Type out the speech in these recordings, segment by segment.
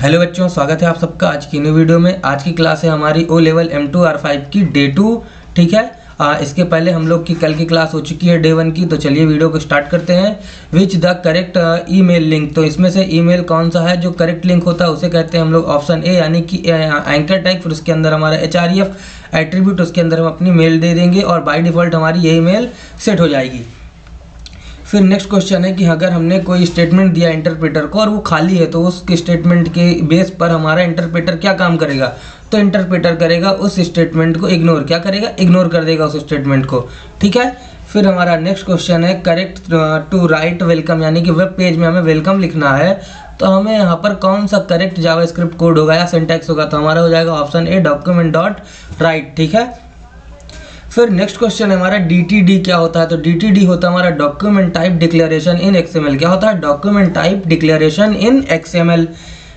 Hello बच्चों, स्वागत है आप सबका आज की न्यू वीडियो में। आज की क्लास है हमारी ओ लेवल M2 R5 की डे 2। ठीक है, इसके पहले हम लोग की कल की क्लास हो चुकी है डे 1 की। तो चलिए वीडियो को स्टार्ट करते हैं। Which the correct email link, तो इसमें से ईमेल कौन सा है जो करेक्ट लिंक होता है उसे कहते हैं हम लोग ऑप्शन ए, यानी कि एंकर टैग, फिर उसके अंदर हमारा href एट्रीब्यूट, उसके अंदर हम अपनी मेल दे देंगे और बाय डिफॉल्ट हमारी यही मेल सेट हो जाएगी। फिर नेक्स्ट क्वेश्चन है कि अगर हमने कोई स्टेटमेंट दिया इंटरप्रेटर को और वो खाली है तो उस स्टेटमेंट के बेस पर हमारा इंटरप्रेटर क्या काम करेगा। तो इंटरप्रेटर करेगा उस स्टेटमेंट को इग्नोर, क्या करेगा, इग्नोर कर देगा उस स्टेटमेंट को। ठीक है, फिर हमारा नेक्स्ट क्वेश्चन है करेक्ट टू राइट वेलकम, यानी कि वेब पेज में हमें वेलकम लिखना है तो हमें यहाँ पर कौन सा करेक्ट जावास्क्रिप्ट कोड होगा या सिंटैक्स होगा। तो हमारा हो जाएगा option a document dot right. ठीक है, फिर नेक्स्ट क्वेश्चन है हमारा DTD क्या होता है। तो DTD होता है हमारा डॉक्यूमेंट टाइप डिक्लेरेशन इन XML। क्या होता है, डॉक्यूमेंट टाइप डिक्लेरेशन इन XML।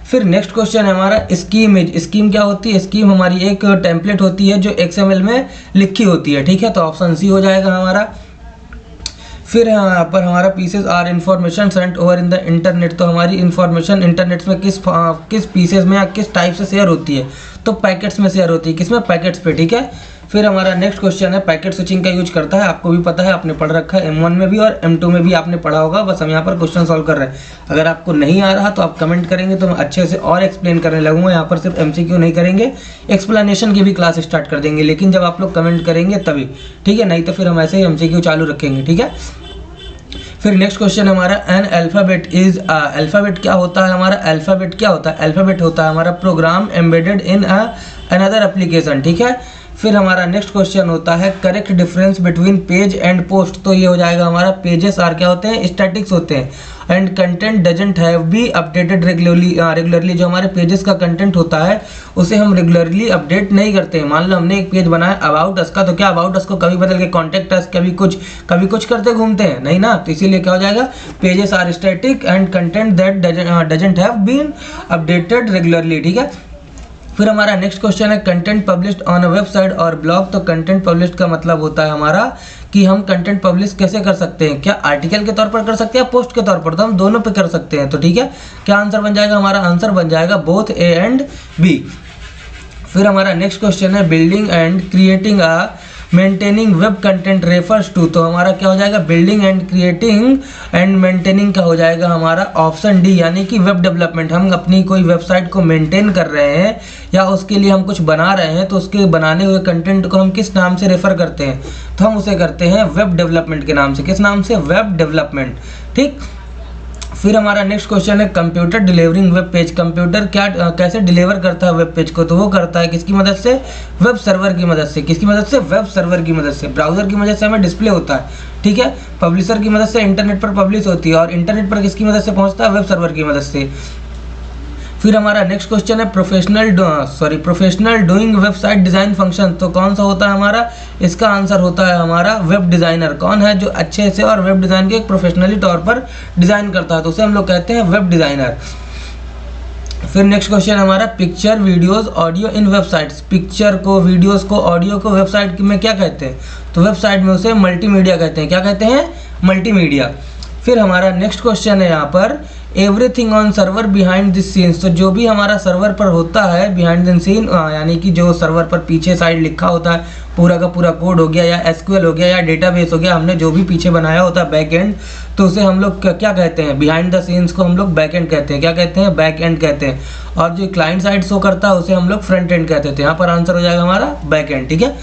फिर नेक्स्ट क्वेश्चन है हमारा स्कीम। स्कीम क्या होती है, स्कीम हमारी एक टेम्पलेट होती है जो XML में लिखी होती है। ठीक है, तो ऑप्शन सी हो जाएगा हमारा। फिर यहाँ पर हमारा pieces are information sent over in the internet, तो हमारी इन्फॉर्मेशन इंटरनेट में किस पीसेस में या किस टाइप से शेयर होती है। तो पैकेट्स में शेयर होती है, किसमें, पैकेट्स पे। ठीक है, फिर हमारा नेक्स्ट क्वेश्चन है पैकेट स्विचिंग का यूज करता है। आपको भी पता है, आपने पढ़ रखा है M1 में भी और M2 में भी आपने पढ़ा होगा। बस हम यहाँ पर क्वेश्चन सॉल्व कर रहे हैं। अगर आपको नहीं आ रहा तो आप कमेंट करेंगे तो मैं अच्छे से और एक्सप्लेन करने लगूंगा। यहाँ पर सिर्फ MCQ नहीं करेंगे, एक्सप्लेनेशन की भी क्लास स्टार्ट कर देंगे, लेकिन जब आप लोग कमेंट करेंगे तभी। ठीक है, नहीं तो फिर हम ऐसे ही MCQ चालू रखेंगे। ठीक है, फिर नेक्स्ट क्वेश्चन हमारा एन अल्फाबेट इज अल्फाबेट क्या होता है हमारा, अल्फाबेट क्या होता है, अल्फाबेट होता है हमारा program embedded in another application. ठीक है, फिर हमारा नेक्स्ट क्वेश्चन होता है correct difference between page and post. तो ये हो जाएगा हमारा पेजेस आर क्या होते हैं, स्टैटिक्स होते हैं, and content doesn't have be updated regularly. जो हमारे पेजेस का कंटेंट होता है उसे हम रेगुलरली अपडेट नहीं करते हैं। मान लो हमने एक पेज बनाया अबाउट अस का, तो क्या अबाउट अस को कभी बदल के कॉन्टेक्ट अस, कभी कुछ करते घूमते हैं नहीं ना। तो इसीलिए क्या हो जाएगा, pages are static and content that doesn't have been updated regularly. ठीक है, फिर हमारा नेक्स्ट क्वेश्चन है content published on a website और ब्लॉग। तो कंटेंट पब्लिश्ड का मतलब होता है हमारा कि हम कंटेंट पब्लिश कैसे कर सकते हैं, क्या आर्टिकल के तौर पर कर सकते हैं या पोस्ट के तौर पर। तो हम दोनों पे कर सकते हैं। तो ठीक है, क्या आंसर बन जाएगा, हमारा आंसर बन जाएगा बोथ A एंड B। फिर हमारा नेक्स्ट क्वेश्चन है building and creating a maintaining web content refers to. तो हमारा क्या हो जाएगा, building and creating and maintaining का हो जाएगा हमारा ऑप्शन डी, यानी कि वेब डेवलपमेंट। हम अपनी कोई वेबसाइट को मेंटेन कर रहे हैं या उसके लिए हम कुछ बना रहे हैं तो उसके बनाने हुए कंटेंट को हम किस नाम से रेफर करते हैं, तो हम उसे करते हैं वेब डेवलपमेंट के नाम से। किस नाम से, वेब डेवलपमेंट। ठीक, फिर हमारा नेक्स्ट क्वेश्चन है computer delivering web page. Computer क्या कैसे डिलीवर करता है वेब पेज को, तो वो करता है किसकी मदद से, वेब सर्वर की मदद से। किसकी मदद से, वेब सर्वर की मदद से। ब्राउजर की मदद से हमें डिस्प्ले होता है। ठीक है, पब्लिशर की मदद से इंटरनेट पर पब्लिश होती है और इंटरनेट पर किसकी मदद से पहुंचता है, वेब सर्वर की मदद से। फिर हमारा नेक्स्ट क्वेश्चन है professional doing website design function. तो कौन सा होता है हमारा, इसका आंसर होता है हमारा वेब डिजाइनर। कौन है जो अच्छे से और वेब डिजाइन के एक प्रोफेशनली तौर पर डिजाइन करता है, तो उसे हम लोग कहते हैं वेब डिजाइनर। फिर नेक्स्ट क्वेश्चन हमारा picture videos audio in websites. Picture को, वीडियोस को, ऑडियो को वेबसाइट में क्या कहते हैं, तो वेबसाइट में उसे मल्टीमीडिया कहते हैं। क्या कहते हैं, मल्टीमीडिया। फिर हमारा नेक्स्ट क्वेश्चन है यहाँ पर everything on server behind the scenes. तो जो भी हमारा सर्वर पर होता है बिहाइंड द सीन, यानी कि जो सर्वर पर पीछे साइड लिखा होता है, पूरा का पूरा कोड हो गया या SQL हो गया या डेटाबेस हो गया, हमने जो भी पीछे बनाया होता है बैक एंड, तो उसे हम लोग क्या कहते हैं, बिहाइंड द सीन्स को हम लोग बैक एंड कहते हैं। क्या कहते हैं, बैक एंड कहते हैं। और जो क्लाइंट साइड शो करता है उसे हम लोग फ्रंट एंड कहते थे। यहाँ पर आंसर हो जाएगा हमारा बैक एंड। ठीक है,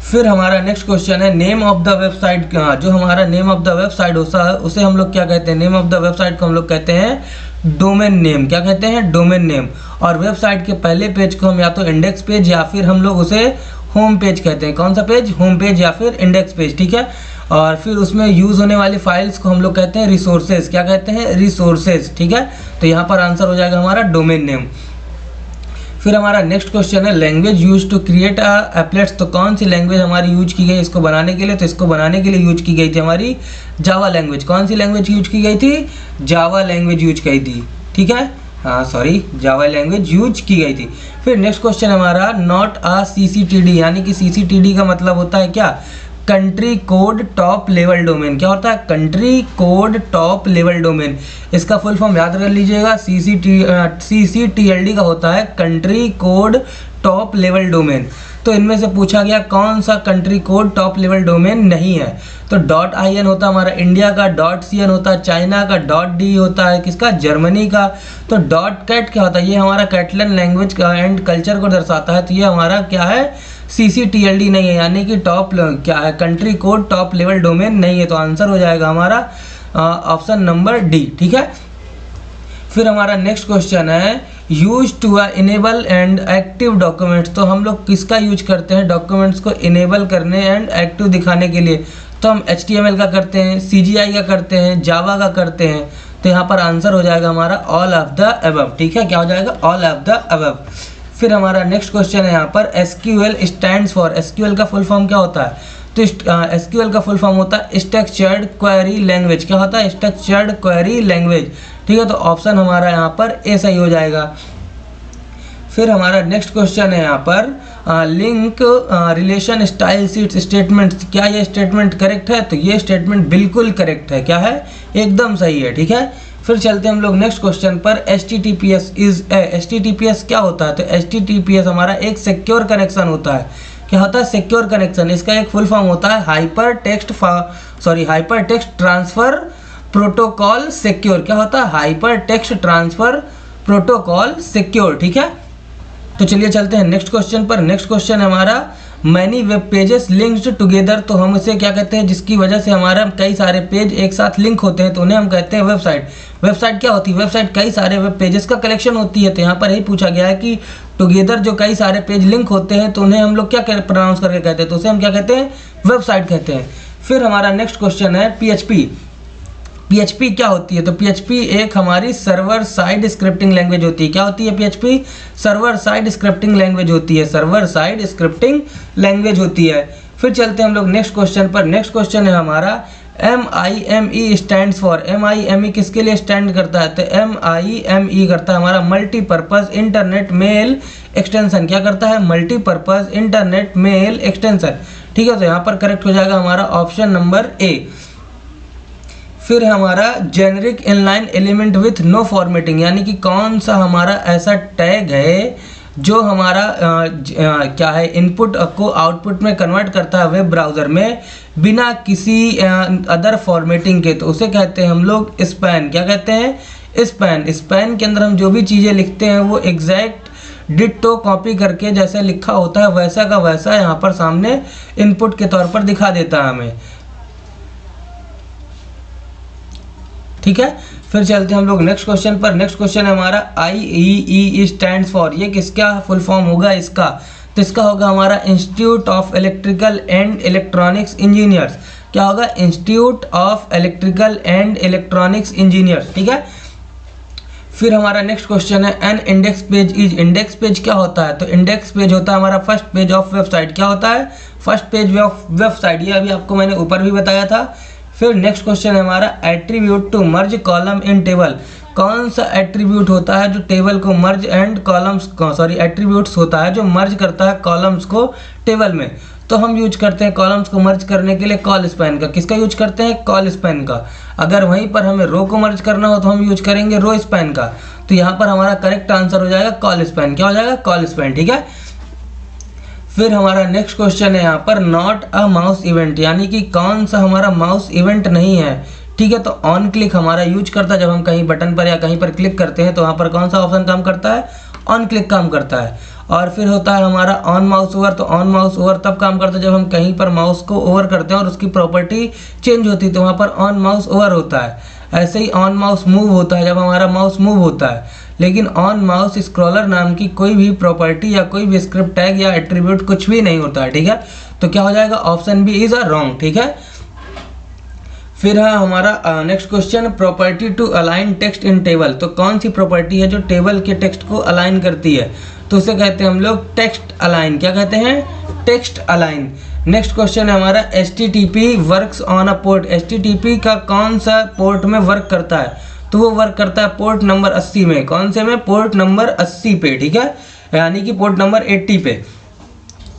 फिर हमारा नेक्स्ट क्वेश्चन है नेम ऑफ द वेबसाइट। जो हमारा नेम ऑफ द वेबसाइट होता है उसे हम लोग क्या कहते हैं, नेम ऑफ द वेबसाइट को हम लोग कहते हैं डोमेन नेम। क्या कहते हैं, डोमेन नेम। और वेबसाइट के पहले पेज को हम या तो इंडेक्स पेज या फिर हम लोग उसे होम पेज कहते हैं। कौन सा पेज, होम पेज या फिर इंडेक्स पेज। ठीक है, और फिर उसमें यूज होने वाली फाइल्स को हम लोग कहते हैं रिसोर्सेज। क्या कहते हैं, रिसोर्सेज। ठीक है, तो यहाँ पर आंसर हो जाएगा हमारा डोमेन नेम। फिर हमारा नेक्स्ट क्वेश्चन है language use to create applets. तो कौन सी लैंग्वेज हमारी यूज की गई इसको बनाने के लिए, तो इसको बनाने के लिए यूज की गई थी हमारी जावा लैंग्वेज। कौन सी लैंग्वेज यूज की गई थी, जावा लैंग्वेज यूज की थी। ठीक है, जावा लैंग्वेज यूज की गई थी। फिर नेक्स्ट क्वेश्चन हमारा नॉट अ CCTD, यानी कि CCTD का मतलब होता है क्या, country code top level domain. क्या होता है? Country code top level domain. इसका फुल फॉर्म याद कर लीजिएगा, CCTLD का होता है country code top level domain. तो इनमें से पूछा गया कौन सा country code top level domain नहीं है। तो .in होता है हमारा इंडिया का, .cn होता है चाइना का, .de होता है किसका? जर्मनी का। तो .cat क्या होता है? ये हमारा कैटलन लैंग्वेज का एंड कल्चर को दर्शाता है। तो ये हमारा क्या है? CCTLD नहीं है, यानी कि टॉप क्या है? Country code top level domain नहीं है। तो आंसर हो जाएगा हमारा ऑप्शन नंबर डी। ठीक है। फिर हमारा नेक्स्ट क्वेश्चन है use to enable and active documents. तो हम लोग किसका यूज करते हैं डॉक्यूमेंट्स को इनेबल करने एंड एक्टिव दिखाने के लिए? तो हम HTML का करते हैं, CGI का करते हैं, जावा का करते हैं। तो यहाँ पर आंसर हो जाएगा हमारा ऑल ऑफ द अबव। ठीक है, क्या हो जाएगा? All of the above. फिर हमारा नेक्स्ट क्वेश्चन है यहाँ पर SQL स्टैंड्स फॉर। SQL का फुल फॉर्म क्या होता है? तो SQL का फुल फॉर्म होता है स्ट्रक्चर्ड क्वेरी लैंग्वेज। क्या होता है? Structured query language. ठीक है, तो ऑप्शन हमारा यहाँ पर ए सही हो जाएगा। फिर हमारा नेक्स्ट क्वेश्चन है यहाँ पर link relation style sheets statements. क्या ये स्टेटमेंट करेक्ट है? तो ये स्टेटमेंट बिल्कुल करेक्ट है। क्या है? एकदम सही है। ठीक है। फिर चलते हम लोग नेक्स्ट क्वेश्चन पर। HTTPS क्या होता है? तो HTTPS हमारा एक सिक्योर कनेक्शन होता है। क्या होता है? Secure connection. इसका एक फुल फॉर्म होता है hyper text transfer protocol secure. क्या होता है? Hyper text transfer protocol secure. ठीक है। तो चलिए चलते हैं नेक्स्ट क्वेश्चन पर। नेक्स्ट क्वेश्चन है हमारा many web pages linked together. तो हम इसे क्या कहते हैं? जिसकी वजह से हमारा कई सारे पेज एक साथ लिंक होते हैं, तो उन्हें हम कहते हैं वेबसाइट। वेबसाइट क्या होती है? वेबसाइट कई सारे वेब पेजेस का कलेक्शन होती है। तो यहाँ पर यही पूछा गया है कि टुगेदर जो कई सारे पेज लिंक होते हैं तो उन्हें हम लोग क्या प्रोनाउंस करके कहते हैं? तो उसे हम क्या कहते हैं? वेबसाइट कहते हैं। फिर हमारा नेक्स्ट क्वेश्चन है PHP क्या होती है? तो PHP एक हमारी सर्वर साइड स्क्रिप्टिंग लैंग्वेज होती है। क्या होती है PHP? Server side scripting language होती है। सर्वर साइड स्क्रिप्टिंग लैंग्वेज होती है। फिर चलते हैं हम लोग नेक्स्ट क्वेश्चन पर। नेक्स्ट क्वेश्चन है हमारा MIME स्टैंड्स फॉर। MIME किसके लिए स्टैंड करता है? तो MIME करता है हमारा मल्टीपर्पज इंटरनेट मेल एक्सटेंशन। क्या करता है? Multipurpose internet mail extension. ठीक है, तो यहाँ पर करेक्ट हो जाएगा हमारा ऑप्शन नंबर ए। फिर हमारा generic inline element with no formatting, यानी कि कौन सा हमारा ऐसा टैग है जो हमारा क्या है इनपुट को आउटपुट में कन्वर्ट करता है वेब ब्राउज़र में बिना किसी अदर फॉर्मेटिंग के? तो उसे कहते हैं हम लोग स्पैन। क्या कहते हैं? स्पैन। स्पैन के अंदर हम जो भी चीज़ें लिखते हैं वो एग्जैक्ट डिट्टो कॉपी करके जैसे लिखा होता है वैसा का वैसा यहाँ पर सामने इनपुट के तौर पर दिखा देता है हमें। ठीक है। फिर चलते हैं हम लोग नेक्स्ट क्वेश्चन पर। नेक्स्ट क्वेश्चन है हमारा IEEE स्टैंड्स फॉर। ये किसका फुल फॉर्म होगा इसका? तो इसका होगा हमारा institute of electrical and electronics engineers. क्या होगा? Institute of electrical and electronics engineers. ठीक है। फिर हमारा नेक्स्ट क्वेश्चन है an index page is. Index page क्या होता है? तो इंडेक्स पेज होता है हमारा फर्स्ट पेज ऑफ वेबसाइट। क्या होता है? First page of website. ये अभी आपको मैंने ऊपर भी बताया था। फिर नेक्स्ट क्वेश्चन है हमारा attribute to merge column in table. कौन सा एट्रीब्यूट होता है जो टेबल को मर्ज एंड कॉलम्स एट्रीब्यूट्स होता है जो मर्ज करता है कॉलम्स को टेबल में? तो हम यूज करते हैं कॉलम्स को मर्ज करने के लिए कॉल स्पैन का। किसका यूज करते हैं? कॉल स्पैन का। अगर वहीं पर हमें रो को मर्ज करना हो तो हम यूज करेंगे रो स्पैन का। तो यहाँ पर हमारा करेक्ट आंसर हो जाएगा कॉल स्पैन। क्या हो जाएगा? Call span. ठीक है। फिर हमारा नेक्स्ट क्वेश्चन है यहाँ पर नॉट अ माउस इवेंट, यानी कि कौन सा हमारा माउस इवेंट नहीं है। ठीक है, तो ऑन क्लिक हमारा यूज करता है। जब हम कहीं बटन पर या कहीं पर क्लिक करते हैं तो वहाँ पर कौन सा ऑप्शन काम करता है? ऑन क्लिक काम करता है। और फिर होता है हमारा ऑन माउस ओवर। तो ऑन माउस ओवर तब काम करता है जब हम कहीं पर माउस को ओवर करते हैं और उसकी प्रॉपर्टी चेंज होती है, तो वहाँ पर ऑन माउस ओवर होता है। ऐसे ही ऑन माउस मूव होता है जब हमारा माउस मूव होता है। लेकिन ऑन माउस स्क्रॉलर नाम की कोई भी प्रॉपर्टी या कोई भी स्क्रिप्ट टैग या एट्रीब्यूट कुछ भी नहीं होता है। ठीक है, तो क्या हो जाएगा? Option B is a wrong. ठीक है। फिर है हमारा next question property to align text in table. तो कौन सी प्रॉपर्टी है जो टेबल के टेक्स्ट को अलाइन करती है? तो उसे कहते हैं हम लोग टेक्स्ट अलाइन। क्या कहते हैं? Text align. नेक्स्ट क्वेश्चन है हमारा HTTP works on a port. HTTP का कौन सा पोर्ट में वर्क करता है? तो वो वर्क करता है पोर्ट नंबर 80 में। कौन से में? पोर्ट नंबर 80 पे। ठीक है, यानी कि पोर्ट नंबर 80 पे।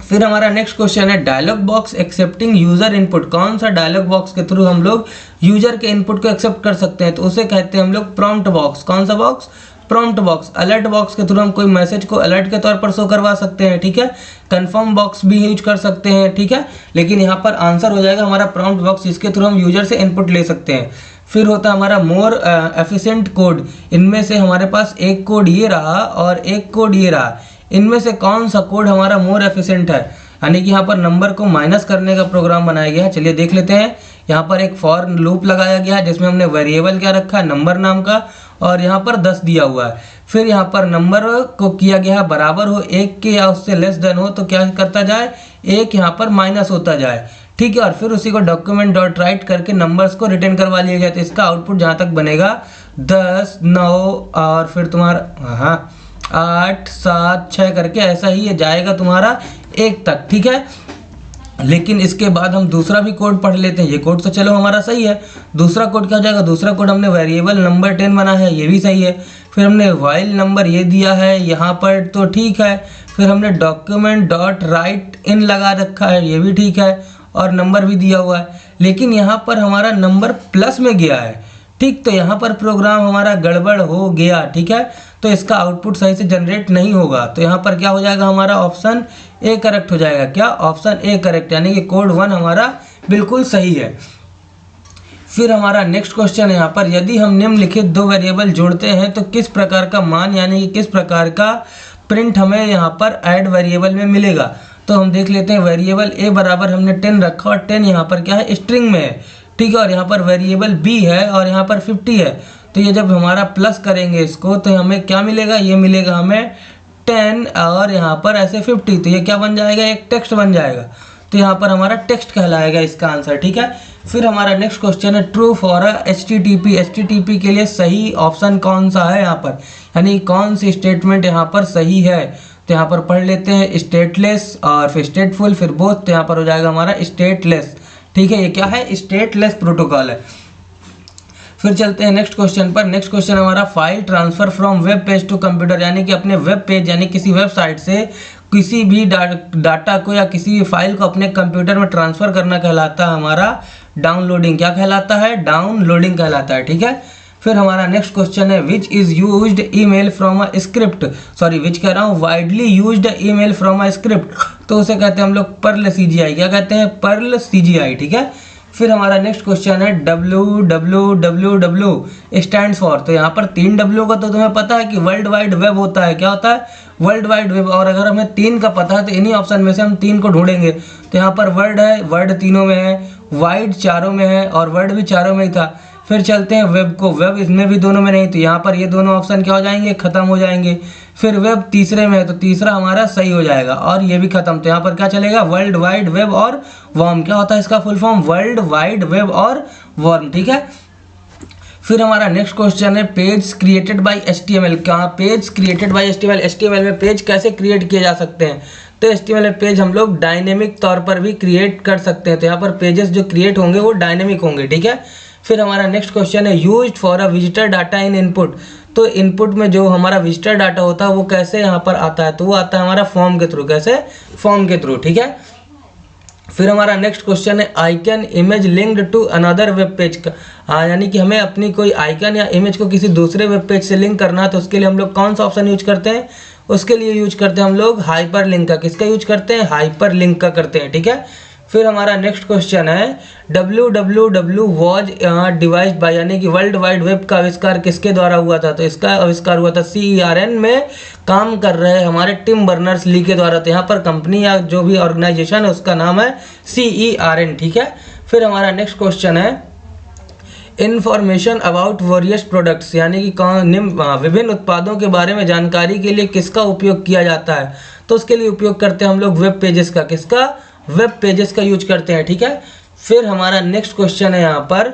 फिर हमारा नेक्स्ट क्वेश्चन है dialog box accepting user input. कौन सा डायलॉग बॉक्स के थ्रू हम लोग यूजर के इनपुट को एक्सेप्ट कर सकते हैं, तो उसे कहते हैं हम लोग प्रॉम्प्ट बॉक्स। कौन सा box? Prompt box. Alert box के थ्रू हम कोई मैसेज को अलर्ट के तौर पर शो करवा सकते हैं, ठीक है। कंफर्म बॉक्स भी यूज कर सकते हैं, ठीक है, लेकिन यहाँ पर आंसर हो जाएगा हमारा प्रॉम्प्ट बॉक्स, जिसके थ्रू हम यूजर से इनपुट ले सकते हैं। फिर होता है हमारा मोर एफिशिएंट कोड। इनमें से हमारे पास एक कोड ये रहा और एक कोड ये रहा, इनमें से कौन सा कोड हमारा मोर एफिशिएंट है, यानी कि यहाँ पर नंबर को माइनस करने का प्रोग्राम बनाया गया है। चलिए देख लेते हैं। यहाँ पर एक फॉर लूप लगाया गया है जिसमें हमने वेरिएबल क्या रखा है, नंबर नाम का, और यहाँ पर 10 दिया हुआ है। फिर यहाँ पर नंबर को किया गया है बराबर हो 1 के या उससे लेस देन हो, तो क्या करता जाए, 1 यहाँ पर माइनस होता जाए, ठीक है। और फिर उसी को डॉक्यूमेंट डॉट राइट करके नंबर्स को रिटर्न करवा लिया गया। तो इसका आउटपुट जहाँ तक बनेगा 10, 9 और फिर तुम्हारा 8, 7, 6 करके ऐसा ही ये जाएगा तुम्हारा 1 तक, ठीक है। लेकिन इसके बाद हम दूसरा भी कोड पढ़ लेते हैं। ये कोड तो चलो हमारा सही है। दूसरा कोड क्या हो जाएगा, दूसरा कोड हमने वेरिएबल नंबर 10 बना है, ये भी सही है। फिर हमने वाइल नंबर ये दिया है यहाँ पर, तो ठीक है। फिर हमने डॉक्यूमेंट डॉट राइट इन लगा रखा है, ये भी ठीक है, और नंबर भी दिया हुआ है। लेकिन यहाँ पर हमारा नंबर प्लस में गया है, ठीक, तो यहाँ पर प्रोग्राम हमारा गड़बड़ हो गया, ठीक है। तो इसका आउटपुट सही से जनरेट नहीं होगा। तो यहाँ पर क्या हो जाएगा, हमारा ऑप्शन ए करेक्ट हो जाएगा। क्या? ऑप्शन ए करेक्ट, यानी कि कोड 1 हमारा बिल्कुल सही है। फिर हमारा नेक्स्ट क्वेश्चन है यहाँ पर, यदि हम निम्नलिखित 2 वेरिएबल जोड़ते हैं तो किस प्रकार का मान, यानी कि किस प्रकार का प्रिंट हमें यहाँ पर ऐड वेरिएबल में मिलेगा। तो हम देख लेते हैं। वेरिएबल ए बराबर हमने 10 रखा और 10 यहाँ पर क्या है, स्ट्रिंग में है, ठीक है। और यहाँ पर वेरिएबल बी है और यहाँ पर 50 है। तो ये जब हमारा प्लस करेंगे इसको तो हमें क्या मिलेगा, ये मिलेगा हमें 10 और यहाँ पर ऐसे 50। तो ये क्या बन जाएगा, एक टेक्स्ट बन जाएगा। तो यहाँ पर हमारा टेक्स्ट कहलाएगा इसका आंसर, ठीक है। फिर हमारा नेक्स्ट क्वेश्चन है ट्रू फॉर HTTP। HTTP के लिए सही ऑप्शन कौन सा है यहाँ पर, यानी कौन सी स्टेटमेंट यहाँ पर सही है। तो यहाँ पर पढ़ लेते हैं, स्टेटलेस और फिर स्टेटफुल फिर बोथ। तो यहाँ पर हो जाएगा हमारा स्टेटलेस, ठीक है। ये क्या है, स्टेटलेस प्रोटोकॉल है। फिर चलते हैं नेक्स्ट क्वेश्चन पर। नेक्स्ट क्वेश्चन हमारा file transfer from web page to computer, यानी कि अपने वेब पेज यानी किसी वेबसाइट से किसी भी डाटा को या किसी भी फाइल को अपने कंप्यूटर में ट्रांसफर करना कहलाता है हमारा डाउनलोडिंग। क्या कहलाता है, डाउनलोडिंग कहलाता है, ठीक है। फिर हमारा नेक्स्ट क्वेश्चन है which is used email from a script, sorry which कह रहा हूँ, widely used email from a script. तो उसे कहते हैं हम लोग पर्ल CGI। क्या कहते हैं, पर्ल CGI, ठीक है। फिर हमारा नेक्स्ट क्वेश्चन है www स्टैंड्स फॉर। तो यहाँ पर 3 W का तो तुम्हें पता है कि वर्ल्ड वाइड वेब होता है। क्या होता है, वर्ल्ड वाइड वेब। और अगर हमें 3 का पता है तो इन्हीं ऑप्शन में से हम 3 को ढूंढेंगे। तो यहाँ पर वर्ड है, वर्ड तीनों में है, वाइड चारों में है और वर्ड भी चारों में ही था। फिर चलते हैं वेब को, वेब इसमें भी दोनों में नहीं, तो यहाँ पर ये दोनों ऑप्शन क्या हो जाएंगे, खत्म हो जाएंगे। फिर वेब तीसरे में है तो तीसरा हमारा सही हो जाएगा और ये भी खत्म। तो यहाँ पर क्या चलेगा, वर्ल्ड वाइड वेब और वर्म। क्या होता है इसका full form, world wide web और वर्म, ठीक है। फिर हमारा नेक्स्ट क्वेश्चन है पेज क्रिएटेड बाय HTML। क्या page created by HTML, HTML में पेज कैसे क्रिएट किए जा सकते हैं। तो HTML में पेज हम लोग डायनेमिक तौर पर भी क्रिएट कर सकते हैं। तो यहाँ पर पेजेस जो क्रिएट होंगे वो डायनेमिक होंगे, ठीक है। फिर हमारा नेक्स्ट क्वेश्चन है used for a visitor data in input. तो इनपुट में जो हमारा विजिटर डाटा होता है वो कैसे यहाँ पर आता है, तो वो आता है हमारा फॉर्म के थ्रू। कैसे, फॉर्म के थ्रू, ठीक है। फिर हमारा नेक्स्ट क्वेश्चन है icon image linked to another web page का। हाँ, यानी कि हमें अपनी कोई आइकन या इमेज को किसी दूसरे वेब पेज से लिंक करना है तो उसके लिए हम लोग कौन सा ऑप्शन यूज करते हैं, उसके लिए यूज करते हैं हम लोग हाइपर लिंक का। किसका यूज करते हैं, हाइपर लिंक का करते हैं, ठीक है। फिर हमारा नेक्स्ट क्वेश्चन है www वॉज डिवाइस्ड बाय, यानी कि वर्ल्ड वाइड वेब का आविष्कार किसके द्वारा हुआ था। तो इसका आविष्कार हुआ था CERN में काम कर रहे हमारे टिम बर्नर्स ली के द्वारा। तो यहाँ पर कंपनी या जो भी ऑर्गेनाइजेशन है उसका नाम है CERN, ठीक है। फिर हमारा नेक्स्ट क्वेश्चन है इंफॉर्मेशन अबाउट वेरियस प्रोडक्ट्स, यानी कि विभिन्न उत्पादों के बारे में जानकारी के लिए किसका उपयोग किया जाता है। तो उसके लिए उपयोग करते हैं हम लोग वेब पेजेस का। किसका, वेब पेजेस का यूज करते हैं, ठीक है। फिर हमारा नेक्स्ट क्वेश्चन है यहाँ पर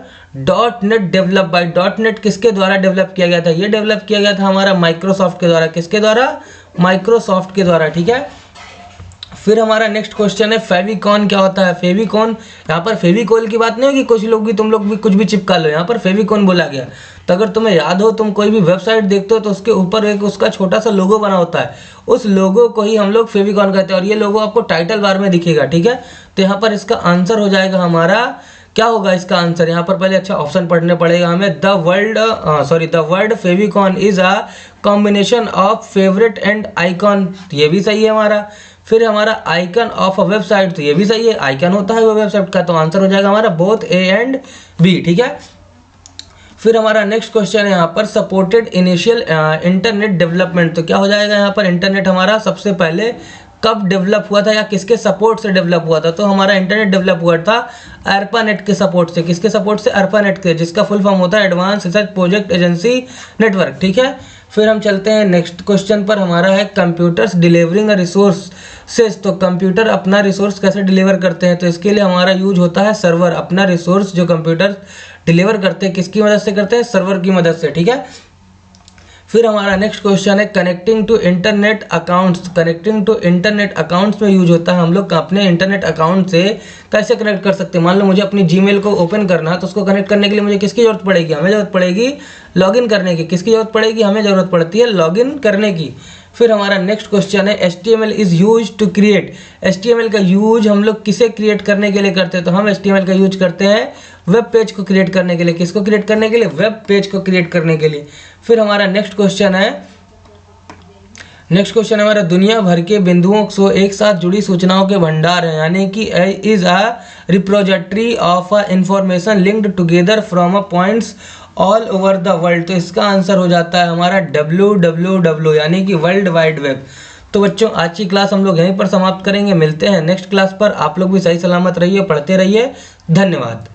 .NET डेवलप बाय। .NET किसके द्वारा डेवलप किया गया था, ये डेवलप किया गया था हमारा माइक्रोसॉफ्ट के द्वारा। किसके द्वारा, माइक्रोसॉफ्ट के द्वारा, ठीक है। फिर हमारा नेक्स्ट क्वेश्चन है फेविकॉन क्या होता है। फेविकॉन, यहाँ पर फेविकोल की बात नहीं होगी, कुछ लोग भी तुम लोग भी कुछ भी चिपका लो, यहाँ पर फेविकॉन बोला गया। तो अगर तुम्हें याद हो, तुम कोई भी वेबसाइट देखते हो तो उसके ऊपर एक उसका छोटा सा लोगो बना होता है, उस लोगो को ही हम लोग फेविकॉन कहते हैं, और ये लोगो आपको टाइटल बार में दिखेगा, ठीक है। तो यहाँ पर इसका आंसर हो जाएगा हमारा, क्या होगा इसका आंसर, यहाँ पर पहले अच्छा ऑप्शन पढ़ने पड़ेगा हमें। The word favicon is a combination of favourite and icon, ये भी सही है हमारा। फिर हमारा आइकन ऑफ अ वेबसाइट, तो ये भी सही है, आइकन होता है वो वेबसाइट का, तो आंसर हो जाएगा हमारा बोथ ए एंड बी, ठीक है। फिर हमारा नेक्स्ट क्वेश्चन है यहाँ पर सपोर्टेड इनिशियल इंटरनेट डेवलपमेंट, तो क्या हो जाएगा यहाँ पर, इंटरनेट हमारा सबसे पहले कब डेवलप हुआ था या किसके सपोर्ट से डेवलप हुआ था। तो हमारा इंटरनेट डेवलप हुआ था ARPANET के सपोर्ट से। किसके सपोर्ट से, ARPANEट के, जिसका फुल फॉर्म होता है advance research project agency network, ठीक है। फिर हम चलते हैं नेक्स्ट क्वेश्चन पर, हमारा है कंप्यूटर्स डिलीवरिंग अ रिसोर्सेस, तो कंप्यूटर अपना रिसोर्स कैसे डिलीवर करते हैं। तो इसके लिए हमारा यूज होता है सर्वर, अपना रिसोर्स जो कंप्यूटर डिलीवर करते हैं किसकी मदद से करते हैं, सर्वर की मदद से, ठीक है। फिर हमारा नेक्स्ट क्वेश्चन है connecting to internet accounts, connecting to internet accounts में यूज होता है, हम लोग अपने इंटरनेट अकाउंट से कैसे कनेक्ट कर सकते हैं। मान लो मुझे अपनी जीमेल को ओपन करना है, तो उसको कनेक्ट करने के लिए मुझे किसकी जरूरत पड़ेगी, हमें जरूरत पड़ेगी लॉगिन करने की। किसकी जरूरत पड़ेगी, हमें जरूरत पड़ती है लॉगिन करने की। फिर हमारा नेक्स्ट क्वेश्चन है HTML is use to create, HTML का यूज हम लोग किसे क्रिएट करने के लिए करते हैं। तो हम HTML का यूज करते हैं वेब पेज को क्रिएट करने के लिए। किसको क्रिएट करने के लिए, वेब पेज को क्रिएट करने के लिए। फिर हमारा नेक्स्ट क्वेश्चन हमारा दुनिया भर के बिंदुओं को एक साथ जुड़ी सूचनाओं के भंडार है, यानी कि is a repository of a information linked together from a points all over the world. तो इसका आंसर हो जाता है हमारा WWW, यानी कि वर्ल्ड वाइड वेब। तो बच्चों आज की क्लास हम लोग यहीं पर समाप्त करेंगे, मिलते हैं नेक्स्ट क्लास पर। आप लोग भी सही सलामत रहिए, पढ़ते रहिए, धन्यवाद।